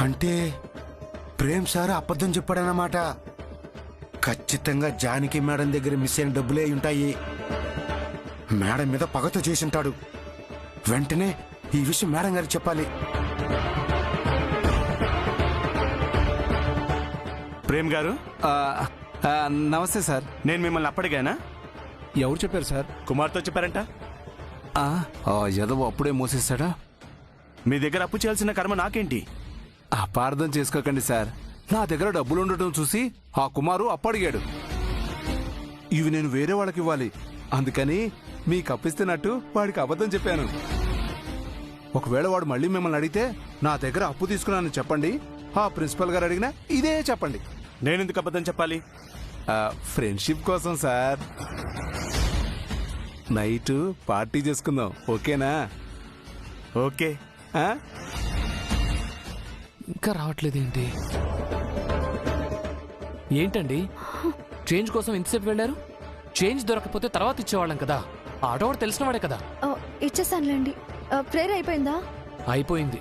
అంటే ప్రేమ్ సార్ అబద్ధం చెప్పాడన్నమాట. ఖచ్చితంగా జానకి మేడం దగ్గర మిస్ అయిన డబ్బులే ఉంటాయి. మేడం మీద పగతో చేసుంటాడు. వెంటనే ఈ విషయం మేడం గారికి చెప్పాలి. ప్రేమ్ గారు, నమస్తే సార్. నేను మిమ్మల్ని అప్పటిగానా? ఎవరు చెప్పారు సార్? కుమార్తో చెప్పారంట. యదవ అప్పుడే మోసేస్తాడా? మీ దగ్గర అప్పు చేయాల్సిన కర్మ నాకేంటి? అపార్థం చేసుకోకండి సార్. నా దగ్గర డబ్బులు ఉండటం చూసి ఆ కుమారు అప్పడిగాడు. ఇవి నేను వేరే వాళ్ళకి ఇవ్వాలి, అందుకని మీకు అప్పిస్తున్నట్టు వాడికి అబద్ధం చెప్పాను. ఒకవేళ వాడు మళ్ళీ మిమ్మల్ని అడిగితే నా దగ్గర అప్పు తీసుకున్నానని చెప్పండి. ఆ ప్రిన్సిపల్ గారు అడిగినా ఇదే చెప్పండి. నేనెందుకు అబద్ధం చెప్పాలి? ఫ్రెండ్షిప్ కోసం సార్. నైట్ పార్టీ చేసుకుందాం, ఓకేనా? ఓకే. ఇంకా రావట్లేదేంటి? ఏంటండి చేంజ్ కోసం ఎంతసేపు వెళ్ళారు? చేంజ్ దొరకపోతే తర్వాత ఇచ్చేవాళ్ళం కదా. ఆటోవాడు తెలిసినవాడే కదా. ఇచ్చేసానులేండి. ప్రేయర్ అయిపోయిందా? అయిపోయింది.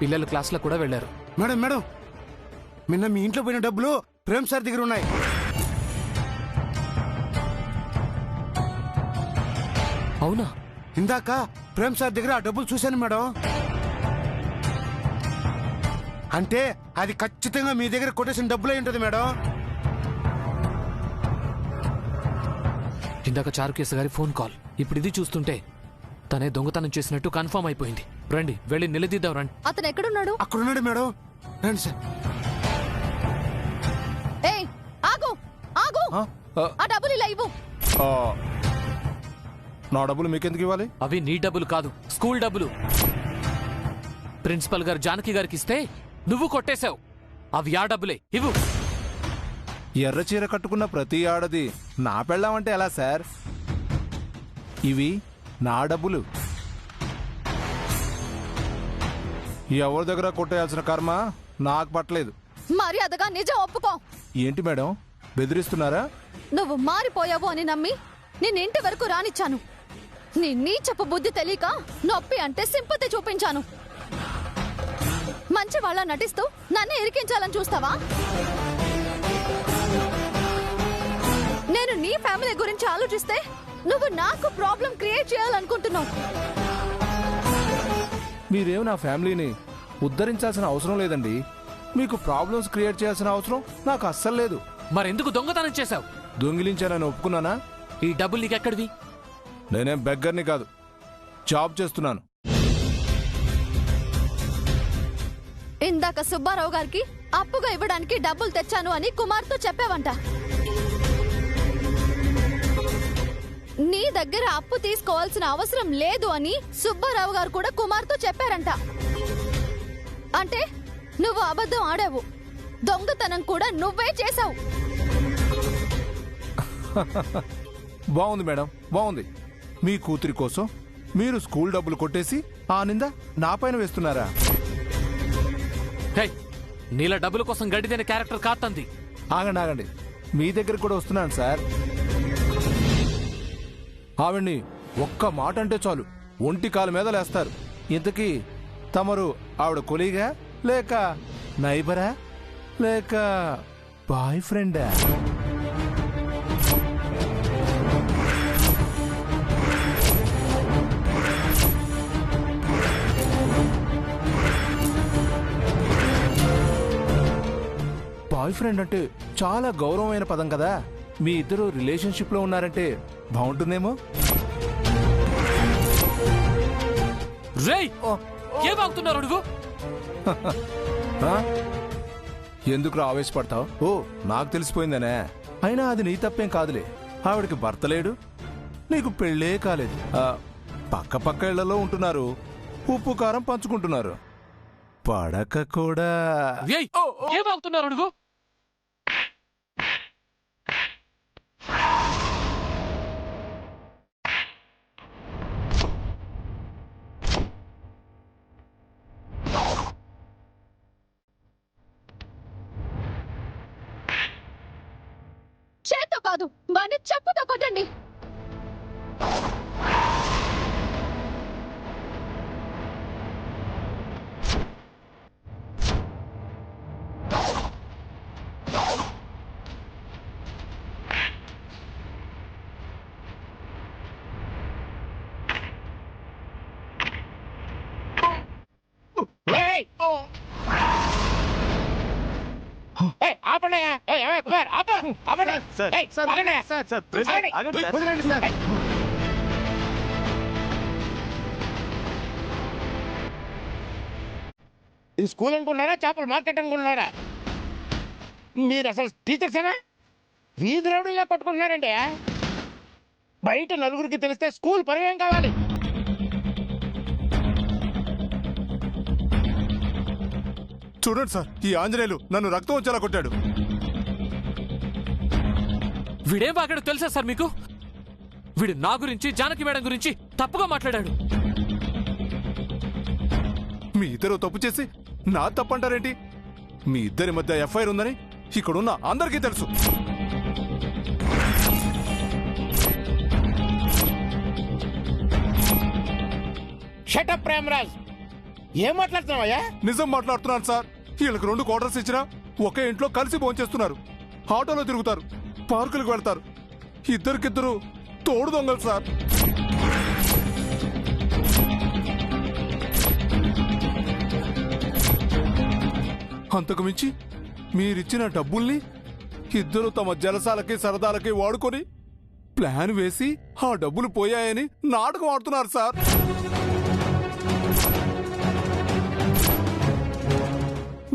పిల్లలు క్లాస్లో కూడా వెళ్ళారు. మేడం మేడం, నిన్న మీ ఇంట్లో పోయిన డబ్బులు ప్రేమ్ సార్ దగ్గర ఉన్నాయి. అవునా? ఇందాక ప్రేమ్ సార్ దగ్గర ఆ డబ్బులు చూశాను మేడం. అంటే అది ఖచ్చితంగా మీ దగ్గర కొట్టేసిన డబ్బులే ఉంటుంది మేడం. ఇందాక చారుకేశ గారి ఫోన్ కాల్. ఇప్పుడు ఇది చూస్తుంటే తనే దొంగతనం చేసినట్టు కన్ఫర్మ్ అయిపోయింది. రండి వెళ్ళి నిలదీద్దాం రండి. అతను ఎక్కడున్నాడు? అక్కడున్నాడు మేడం. రండి సార్. ఏయ్ ఆగు ఆగు, ఆ డబ్బులు ఇలా ఇవ్వు. నా డబ్బులు మీకెందుకు ఇవ్వాలి? అవి నీ డబ్బులు కాదు, స్కూల్ డబ్బులు. ప్రిన్సిపల్ గారు జానకి గారికి ఇస్తే నువ్వు కొట్టేశావు. అవి ఆ డబ్బులే, ఇవ్వు. ఎర్ర చీర కట్టుకున్న ప్రతి ఆడది నా పెళ్ళామంటే ఎలా సార్? ఇవి నా డబ్బులు. ఎవరి దగ్గర కొట్టేయాల్సిన కర్మ నాకు పట్టలేదు. మర్యాదగా నిజం ఒప్పుకో. ఏంటి మేడం, బెదిరిస్తున్నారా? నువ్వు మారిపోయావు అని నమ్మి నిన్నింటి వరకు రానిచ్చాను. నీ నీచపు బుద్ధి తెలియక నొప్పి అంటే సింపతి చూపించాను. మంచి వాళ్ళ నటిస్తూ నన్ను ఇరికించాలని చూస్తావా? నేను నీ ఫ్యామిలీ గురించి ఆలోచిస్తే నువ్వు నాకు ప్రాబ్లం క్రియేట్ చేయాలనుకుంటున్నావు. మీరేం నా ఫ్యామిలీని ఉద్ధరించాల్సిన అవసరం లేదండి. మీకు ప్రాబ్లమ్స్ క్రియేట్ చేయాల్సిన అవసరం నాకు అస్సలు లేదు. మరెందుకు దొంగతనం చేశావు? దొంగిలించానని ఒప్పుకున్నానా? ఈ డబ్బులు నీకెక్కడివి? నేనేం బెగ్గర్ని కాదు, జాబ్ చేస్తున్నాను. ఇందాక సుబ్బారావు గారికి అప్పుగా ఇవ్వడానికి డబ్బులు తెచ్చాను అని కుమార్తో చెప్పావంట. నీ దగ్గర అప్పు తీసుకోవాల్సిన అవసరం లేదు అని సుబ్బారావు గారు కూడా కుమార్తో చెప్పారంట. అంటే నువ్వు అబద్ధం ఆడావు, దొంగతనం కూడా నువ్వే చేశావు. బాగుంది మేడం, బాగుంది. మీ కూతురి కోసం మీరు స్కూల్ డబ్బులు కొట్టేసి ఆ నింద నా పైన వేస్తున్నారా? నీల డబ్బుల కోసం గడిదైన క్యారెక్టర్ కాతంది. ఆగండి ఆగండి, మీ దగ్గర కూడా వస్తున్నాను సార్. ఆవిడ్ని ఒక్క మాట అంటే చాలు ఒంటి కాలు మీద లేస్తారు. ఇంతకీ తమరు ఆవిడ కొలీగా, లేక నైబరా, లేక బాయ్ ఫ్రెండా? బాయ్ ఫ్రెండ్ అంటే చాలా గౌరవమైన పదం కదా. మీ ఇద్దరు రిలేషన్షిప్ లో ఉన్నారంటే బాగుంటుందేమో. ఏమవుతున్నారు నువ్వు? ఎందుకు ఆవేశపడతావు? ఓ, నాకు తెలిసిపోయిందనే. అయినా అది నీ తప్పేం కాదులే. ఆవిడకి భర్త లేడు, నీకు పెళ్ళే కాలేదు. పక్క పక్క ఇళ్లలో ఉంటున్నారు, ఉప్పు కారం పంచుకుంటున్నారు, పడక కూడా. ఏమవుతున్నారు నువ్వు? చేత్తో కాదు, వాడిని చెప్పుతో కొట్టండి. ఏయ్ ఏయ్ ఆపండి ఏయ్ ఏయ్ కుమార్ ఆపు ఆపండి సార్, ఏయ్ ఆగండి సార్ ప్లీజ్ ఆగండి. ఆగండి సార్. ఇది స్కూల్ అనుకున్నారా చేపల మార్కెట్ అనుకున్నారా మీరు అసలు టీచర్సేనా వీధి రౌడీలా పట్టుకుంటున్నారంటే బయట నలుగురికి తెలిస్తే స్కూల్ పరివేం కావాలి చూడండి సార్, ఈ ఆంజనేయులు నన్ను రక్తం వచ్చేలా కొట్టాడు. వీడేం బాగాడు తెలుసా సార్ మీకు? వీడు నా గురించి జానకి మేడం గురించి తప్పుగా మాట్లాడాడు. మీ ఇద్దరు తప్పు చేసి నా తప్పంటారేంటి? మీ ఇద్దరి మధ్య ఎఫ్ఐఆర్ ఉందని ఇక్కడున్న అందరికీ తెలుసు. షటప్ ప్రేమరాజ్ ఏం మాట్లాడుతున్నావయ్యా నిజం మాట్లాడుతున్నాను సార్. వీళ్ళకి 2 క్వార్టర్స్ ఇచ్చినా ఒకే ఇంట్లో కలిసి భోంచేస్తున్నారు, ఆటోలో తిరుగుతారు, పార్కులకు వెళ్తారు. ఇద్దరికిద్దరు తోడు దొంగలు సార్. అంతకు మించి మీరిచ్చిన డబ్బుల్ని ఇద్దరు తమ జలసాలకి సరదాలకి వాడుకొని ప్లాన్ వేసి ఆ డబ్బులు పోయాయని నాటకం ఆడుతున్నారు సార్.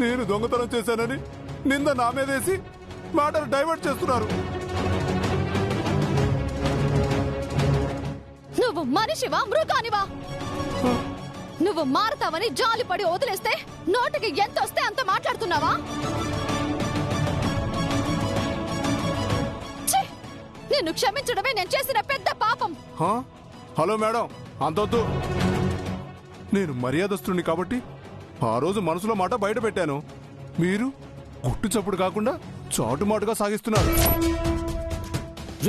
నేను దొంగతనం చేశానని నింద నా మీదేసి మ్యాటర్ డైవర్ట్ చేస్తున్నారు. నువ్వు మనిషివా మృగానివా? నువ్వు మారతావని జాలిపడి వదిలేస్తే నోటికి ఎంత వస్తే అంత మాట్లాడుతున్నావా? ఛీ! నిన్ను క్షమించడమే నేను చేసిన పెద్ద పాపం. హా? హలో మేడం, అంతొద్దు. నేను మర్యాదస్తుని కాబట్టి ఆ రోజు మనసులో మాట బయట పెట్టాను. మీరు గుట్టు చప్పుడు కాకుండా చాటుమాటుగా సాగిస్తున్నారు.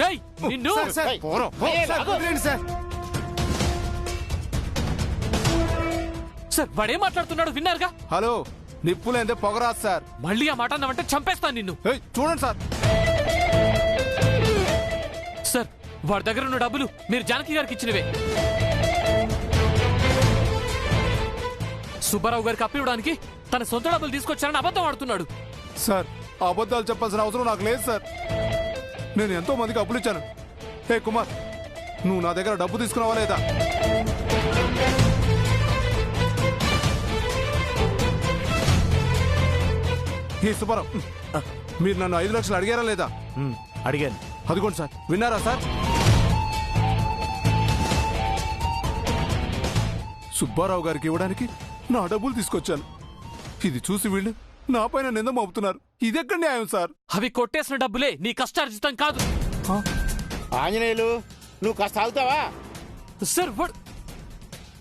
ఏయ్, నిన్ను ఏయ్, ఏయ్, ఆగు. సార్ వాడేం మాట్లాడుతున్నాడు విన్నారుగా? హలో, నిప్పులేందే పొగరాదు సార్. మళ్ళీ ఆ మాట అన్నావంటే చంపేస్తాను నిన్ను. ఏయ్, చూడండి సార్. సార్ వాడి దగ్గర ఉన్న డబ్బులు మీరు జానకి గారికి ఇచ్చినవే. సుబ్బారావు గారికి అప్పివ్వడానికి తన సొంత డబ్బులు తీసుకొచ్చారని అబద్ధం ఆడుతున్నాడు. సార్, అబద్ధాలు చెప్పాల్సిన అవసరం నాకు లేదు సార్. నేను ఎంతో మందికి అప్పులు ఇచ్చాను. హే కుమార్, నువ్వు నా దగ్గర డబ్బు తీసుకున్నావా లేదా? హే సుబ్బారావు, మీరు నన్ను 5 లక్షలు అడిగారా లేదా? అడిగాను. అదిగోండి సార్, విన్నారా సార్? సుబ్బారావు గారికి ఇవ్వడానికి నా డబ్బులు తీసుకొచ్చాను. ఇది చూసి వీళ్ళు నా పైన నింద మోపుతున్నారు. ఇదెక్కడ న్యాయం సార్? అవి కొట్టేసిన డబ్బులే నీ కష్టార్జితం కాదు. ఆంజనేయులు నువ్వు కాస్త ఆగుతావా సార్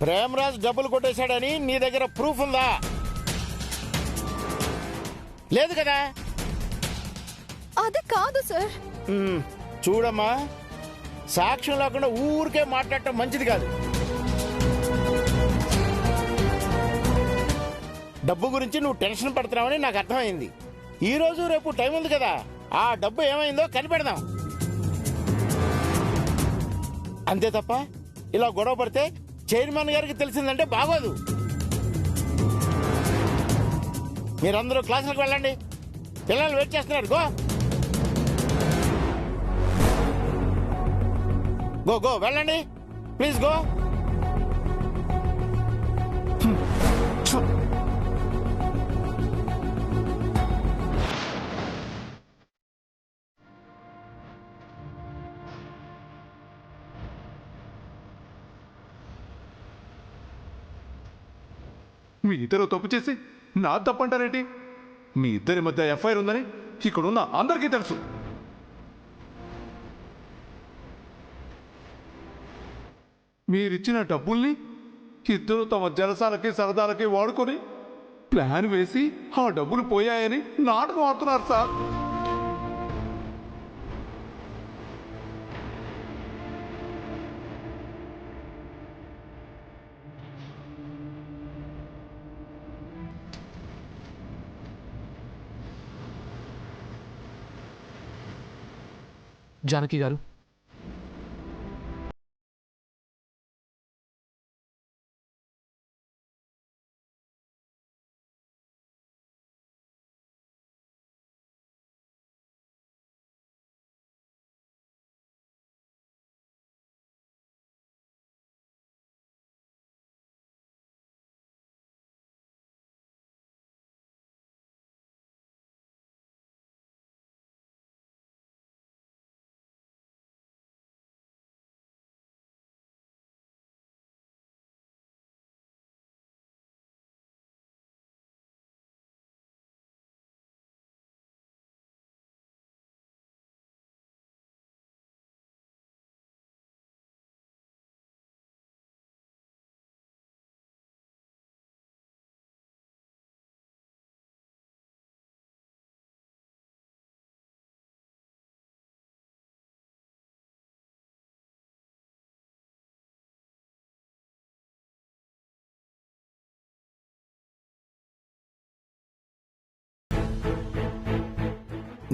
ప్రేమరాజ్ డబ్బులు కొట్టేశాడని నీ దగ్గర ప్రూఫ్ ఉందా? లేదు కదా? అది కాదు సార్. చూడమ్మా, సాక్ష్యం లేకుండా ఊరికే మాట్లాడటం మంచిది కాదు. డబ్బు గురించి నువ్వు టెన్షన్ పడుతున్నావని నాకు అర్థమైంది. ఈ రోజు రేపు టైం ఉంది కదా, ఆ డబ్బు ఏమైందో కనిపెడదాం. అంతే తప్ప ఇలా గొడవ పడితే చైర్మన్ గారికి తెలిసిందంటే బాగోదు. మీరందరూ క్లాసులకు వెళ్ళండి, పిల్లలు వెయిట్ చేస్తున్నారు. గో గో వెళ్ళండి, ప్లీజ్ గో. మీ ఇద్దరు తప్పు చేసి నా తప్పంటారేంటి? మీ ఇద్దరి మధ్య ఎఫ్ఐఆర్ ఉందని ఇక్కడున్న అందరికీ తెలుసు. మీరిచ్చిన డబ్బుల్ని ఇద్దరు తమ జలసాలకి సరదాలకి వాడుకొని ప్లాన్ వేసి ఆ డబ్బులు పోయాయని నాటకం ఆడుతున్నారు సార్. జానకి గారు,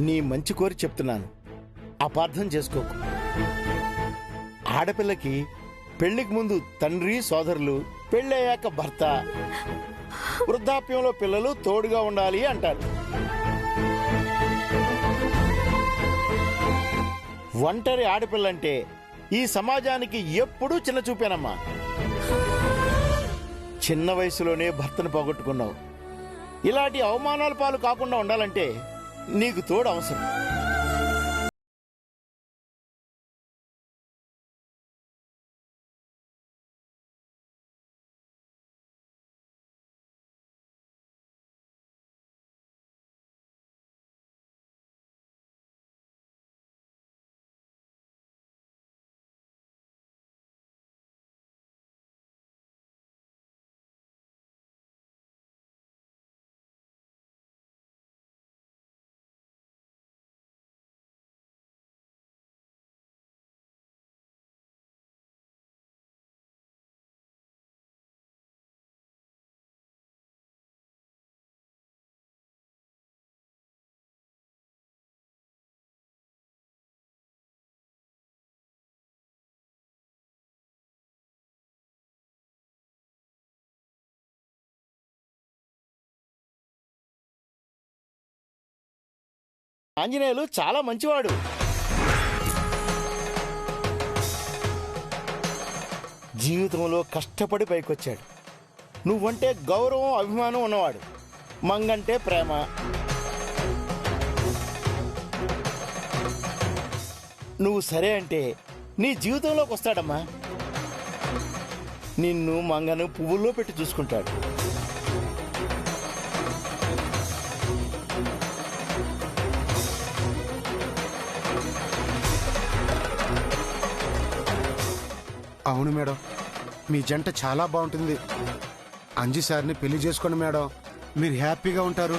నీ మంచి కోరి చెప్తున్నాను, అపార్థం చేసుకోకు. ఆడపిల్లకి పెళ్లికి ముందు తండ్రి సోదరులు, పెళ్ళయ్యాక భర్త, వృద్ధాప్యంలో పిల్లలు తోడుగా ఉండాలి అంటారు. ఒంటరి ఆడపిల్లంటే ఈ సమాజానికి ఎప్పుడూ చిన్న చూపేనమ్మా. చిన్న వయసులోనే భర్తను పోగొట్టుకున్నావు. ఇలాంటి అవమానాల పాలు కాకుండా ఉండాలంటే నీకు తోడు అవసరం. ఆంజనేయులు చాలా మంచివాడు. జీవితంలో కష్టపడి పైకొచ్చాడు. నువ్వంటే గౌరవం, అభిమానం ఉన్నవాడు. మంగంటే ప్రేమ. నువ్వు సరే అంటే నీ జీవితంలోకి వస్తాడమ్మా. నిన్ను మంగను పువ్వుల్లో పెట్టి చూసుకుంటాడు. అవును మేడం, మీ జంట చాలా బాగుంటుంది. అంజి సార్ని పెళ్లి చేసుకోండి మేడం, మీరు హ్యాపీగా ఉంటారు.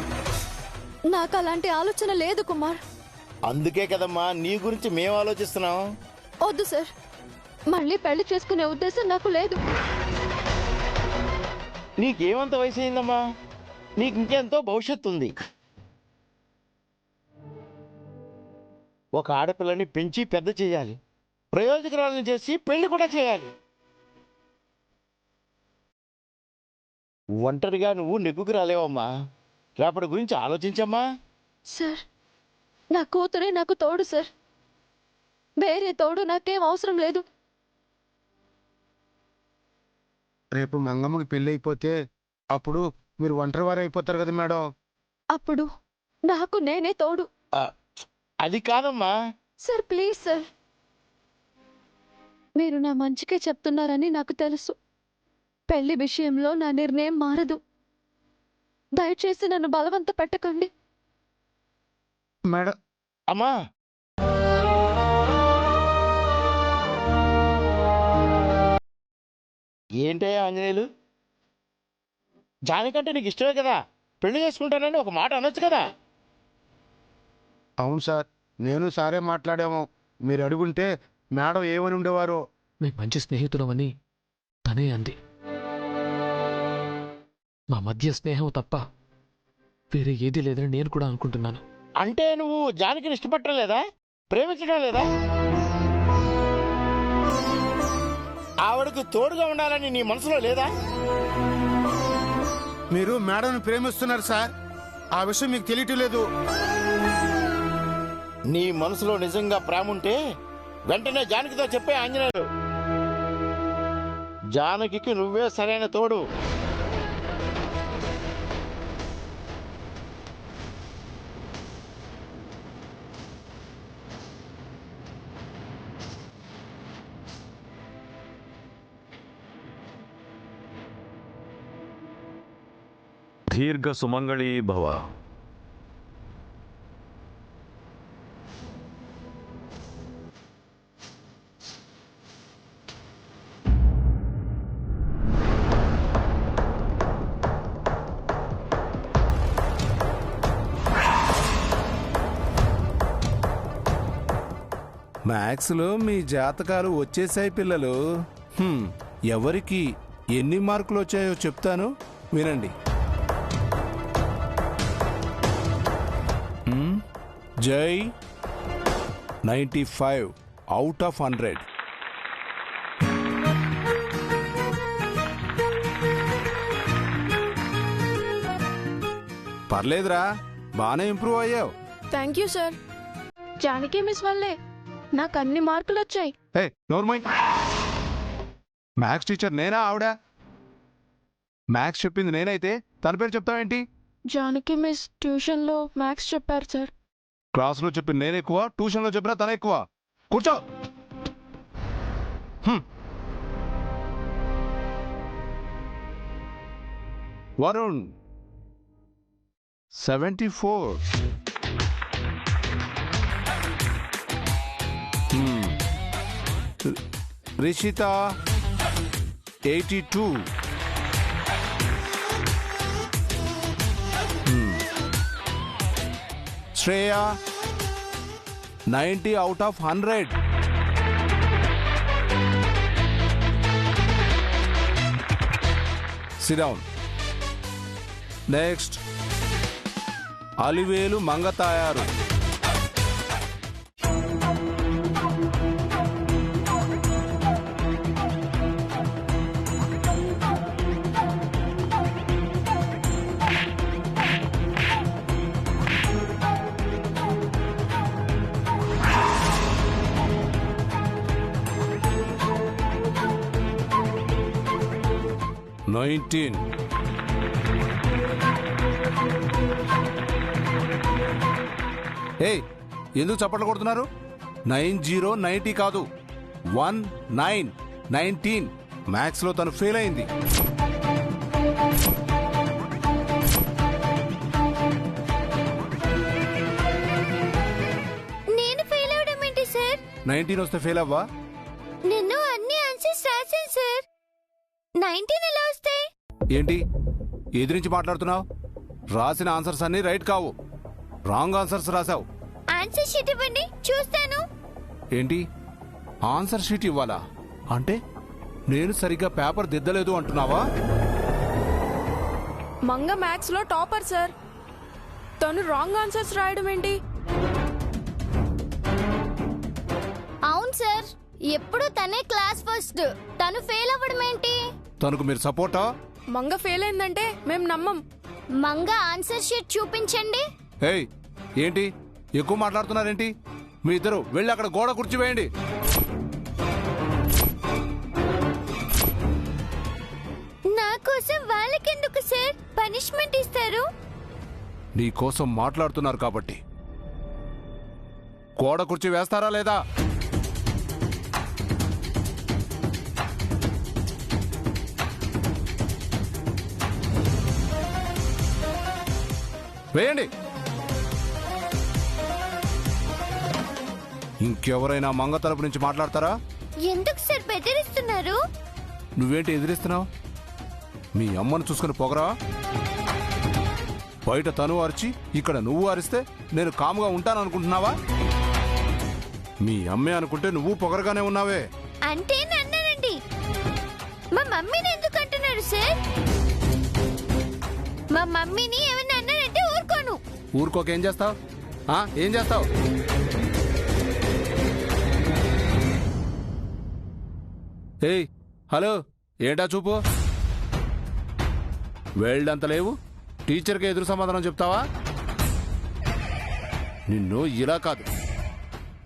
నాకు అలాంటి ఆలోచన లేదు కుమార్. అందుకే కదమ్మా నీ గురించి మేము ఆలోచిస్తున్నాం. వద్దు సార్, మళ్ళీ పెళ్లి చేసుకునే ఉద్దేశం నాకు లేదు. నీకేమంత వయసు అయిందమ్మా? నీకు ఇంకెంతో భవిష్యత్తు ఉంది. ఒక ఆడపిల్లని పెంచి పెద్ద చేయాలి, ప్రయోజకురాలను చేసి పెళ్లి కూడా చేయాలి. ఒంటరిగా నువ్వు నెగ్గుకు రాలేవమ్మా. రేపటి గురించి ఆలోచించమ్మా. సార్, నా కూతురే నాకు తోడు సార్. వేరే తోడు నాకేం అవసరం లేదు. రేపు మంగమ్మకి పెళ్లి అయిపోతే అప్పుడు మీరు ఒంటరి వారు అయిపోతారు కదా మేడం. అప్పుడు నాకు నేనే తోడు. అది కాదమ్మా. సార్ ప్లీజ్ సార్, మీరు నా మంచికే చెప్తున్నారని నాకు తెలుసు. పెళ్లి విషయంలో నా నిర్ణయం మారదు. దయచేసి నన్ను బలవంత పెట్టకండి. మేడం అమ్మా, ఏంటయ్యా ఆంజనేయులు, జానికంటే నీకు ఇష్టమే కదా, పెళ్లి చేసుకుంటానని ఒక మాట అనొచ్చు కదా. అవును సార్, నేను సారే మాట్లాడాము. మీరు అడుగుంటే మేడం ఏమని ఉండేవారో. మేము మంచి స్నేహితులమని తనే అంది. మా మధ్య స్నేహం తప్ప వేరే ఏదీ లేదని నేను కూడా అనుకుంటున్నాను. అంటే నువ్వు జానకిని ఇష్టపడటం లేదా, ప్రేమించడం లేదా? ఆవిడకు తోడుగా ఉండాలని నీ మనసులో లేదా? మీరు మేడంని ప్రేమిస్తున్నారు సార్, ఆ విషయం మీకు తెలియటం లేదు. నీ మనసులో నిజంగా ప్రేమ ఉంటే వెంటనే జానకితో చెప్పే ఆంజనేయులు. జానకి నువ్వే సరైన తోడు. దీర్ఘ సుమంగళీ భవ. మ్యాథ్స్లో మీ జాతకాలు వచ్చేసాయి పిల్లలు. ఎవరికి ఎన్ని మార్కులు వచ్చాయో చెప్తాను వినండి. జై 95 అవుట్ ఆఫ్ 100. పర్లేదురా, బాగానే ఇంప్రూవ్ అయ్యావు. Thank you sir. Janaki miss వల్లే నాకు అన్ని మార్కులు వచ్చాయి. ఏ నోర్మై, మ్యాథ్స్ టీచర్ నేనా ఆవిడ? మ్యాథ్స్ చెప్పింది నేనైతే తన పేరు చెప్తావేంటి? జానకి మిస్ ట్యూషన్లో మ్యాథ్స్ చెప్పారు సార్. క్లాస్లో చెప్పింది నేను ఎక్కువ, ట్యూషన్లో చెప్పినా తన ఎక్కువ. కూర్చో. Varun 74. Rishitha 82. Shreya 90 out of 100. Sit down. Next, Alivelu Mangathayaru. ఏయ్, ఎందుకు చప్పట్లు కొడుతున్నారు? 90 90 కాదు, 19 19. మ్యాథ్స్ లో తను ఫెయిల్ అయింది. నేను ఫెయిల్ అవడం ఏంటి సార్? 19 వస్తే ఫెయిల్ అవ్వా? నిన్ను అన్ని ఆన్సర్స్ రాశాను సార్. 19 ఎలా వస్తాయి? ఏంటి ఎదిరించి మాట్లాడుతున్నావు? రాసిన ఆన్సర్స్ అన్ని రైట్ కావు, రాంగ్ ఆన్సర్స్ రాశావు. ఆన్సర్ షీట్ ఇవ్వండి, చూస్తాను. ఏంటి ఆన్సర్ షీట్ ఇవ్వాలా? అంటే నేను సరిగ్గా పేపర్ దిద్దలేదు అంటున్నావా? మంగ మ్యాథ్స్ లో టాపర్ సార్. తను రాంగ్ ఆన్సర్స్ రాయడం ఏంటి? అవును సార్, ఎప్పుడు తనే క్లాస్ ఫస్ట్. తను ఫెయిల్ అవ్వడం ఏంటి? తనకు మీరు సపోర్టా? మంగ ఫెయిల్ అయిందంటే మేం నమ్మం. మంగ ఆన్సర్ షీట్ చూపించండి. ఏయ్, ఏంటి ఎక్కువ మాట్లాడుతున్నారేంటి? మీ ఇద్దరు వెళ్ళి అక్కడ గోడ కూర్చోవేయండి. నా కోసం వాళ్ళకెందుకు సార్ పనిష్మెంట్ ఇస్తారు? నీ కోసం మాట్లాడుతున్నారు కాబట్టి. గోడ కుర్చీ వేస్తారా లేదా? వేయండి. ఇంకెవరైనా మంగ తరపు నుంచి మాట్లాడతారా? ఎందుకు సార్ బెదిరిస్తున్నారు? నువ్వేంటి ఎదిరిస్తున్నావు? మీ అమ్మను చూసుకుని పొగరా? బయట తను అరిచి ఇక్కడ నువ్వు అరిస్తే నేను కాముగా ఉంటాననుకుంటున్నావా? మీ అమ్మే అనుకుంటే నువ్వు పొగరగానే ఉన్నావే. అంటే నన్ననండి. మా మమ్మీని ఎందుకు అంటున్నారు సార్? మా మమ్మీని ఏమన్నా అన్నారంటే ఊరుకోను. ఊరుకోక ఏం చేస్తావు? ఏం చేస్తావు? ఏయ్, హలో, ఏంటా చూపు? వేళ్ళంత లేవు, టీచర్కి ఎదురు సమాధానం చెప్తావా? నిన్ను ఇలా కాదు,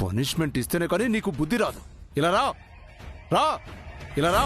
పనిష్మెంట్ ఇస్తేనే కానీ నీకు బుద్ధి రాదు. ఇలా రా, రా, ఇలా రా.